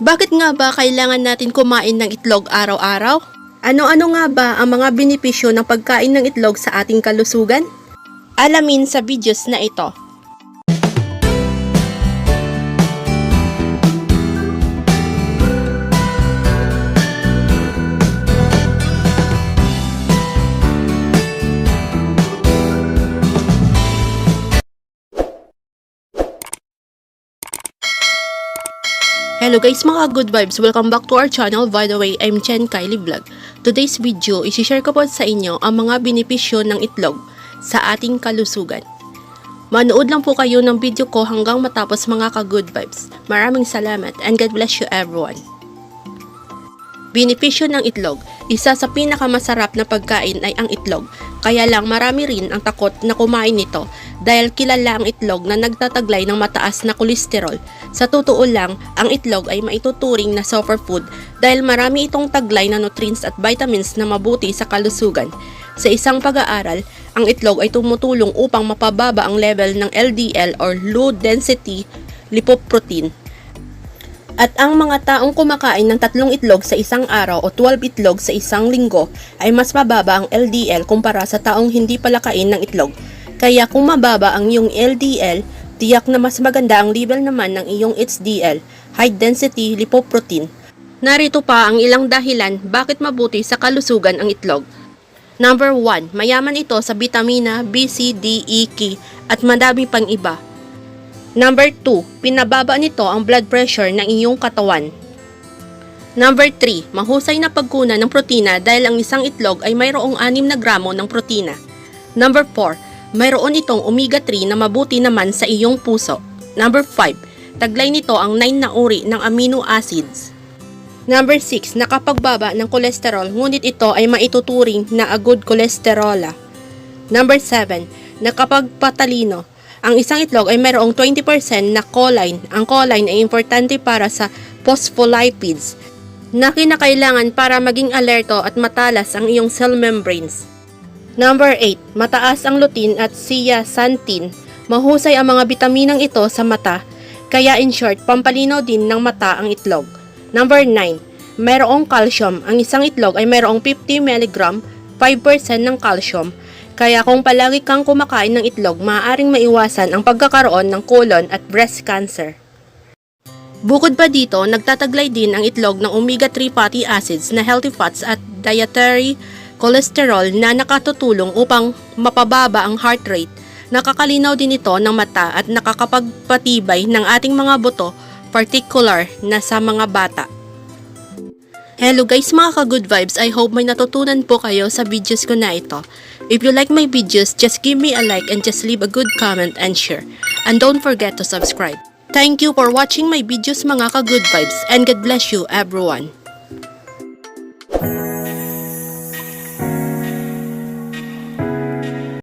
Bakit nga ba kailangan natin kumain ng itlog araw-araw? Ano-ano nga ba ang mga benepisyo ng pagkain ng itlog sa ating kalusugan? Alamin sa videos na ito. Hello guys mga good vibes! Welcome back to our channel. By the way, I'm Chen Kylie Vlog. Today's video, isi-share ko po sa inyo ang mga benepisyo ng itlog sa ating kalusugan. Manood lang po kayo ng video ko hanggang matapos mga ka-good vibes. Maraming salamat and God bless you everyone. Benepisyo ng itlog. Isa sa pinakamasarap na pagkain ay ang itlog. Kaya lang marami rin ang takot na kumain nito dahil kilala ang itlog na nagtataglay ng mataas na kolesterol. Sa totoo lang, ang itlog ay maituturing na superfood dahil marami itong taglay na nutrients at vitamins na mabuti sa kalusugan. Sa isang pag-aaral, ang itlog ay tumutulong upang mapababa ang level ng LDL or low density lipoprotein. At ang mga taong kumakain ng 3 itlog sa isang araw o 12 itlog sa isang linggo ay mas mababa ang LDL kumpara sa taong hindi pala kain ng itlog. Kaya kung mababa ang iyong LDL, tiyak na mas maganda ang level naman ng iyong HDL, high density lipoprotein. Narito pa ang ilang dahilan bakit mabuti sa kalusugan ang itlog. Number 1, mayaman ito sa bitamina B, C, D, E, K at madami pang iba. Number 2, pinababa nito ang blood pressure ng iyong katawan. Number 3, mahusay na pagkunan ng protina dahil ang isang itlog ay mayroong 6 na gramo ng protina. Number 4, mayroon itong omega-3 na mabuti naman sa iyong puso. Number 5, taglay nito ang 9 na uri ng amino acids. Number 6, nakapagbaba ng kolesterol ngunit ito ay maituturing na a good cholesterol. Number 7, nakapagpatalino. Ang isang itlog ay mayroong 20% na choline. Ang choline ay importante para sa phospholipids na kinakailangan para maging alerto at matalas ang iyong cell membranes. Number 8, mataas ang lutein at zeaxanthin. Mahusay ang mga bitaminang ito sa mata, kaya in short, pampalinaw din ng mata ang itlog. Number 9, mayroong calcium. Ang isang itlog ay mayroong 50 mg, 5% ng calcium. Kaya kung palagi kang kumakain ng itlog, maaaring maiwasan ang pagkakaroon ng colon at breast cancer. Bukod pa dito, nagtataglay din ang itlog ng omega-3 fatty acids na healthy fats at dietary cholesterol na nakatutulong upang mapababa ang heart rate. Nakakalinaw din ito ng mata at nakakapagpatibay ng ating mga buto, particular na sa mga bata. Hello guys mga ka-good vibes, I hope may natutunan po kayo sa videos ko na ito. If you like my videos, just give me a like and just leave a good comment and share. And don't forget to subscribe. Thank you for watching my videos mga ka-good vibes and God bless you everyone.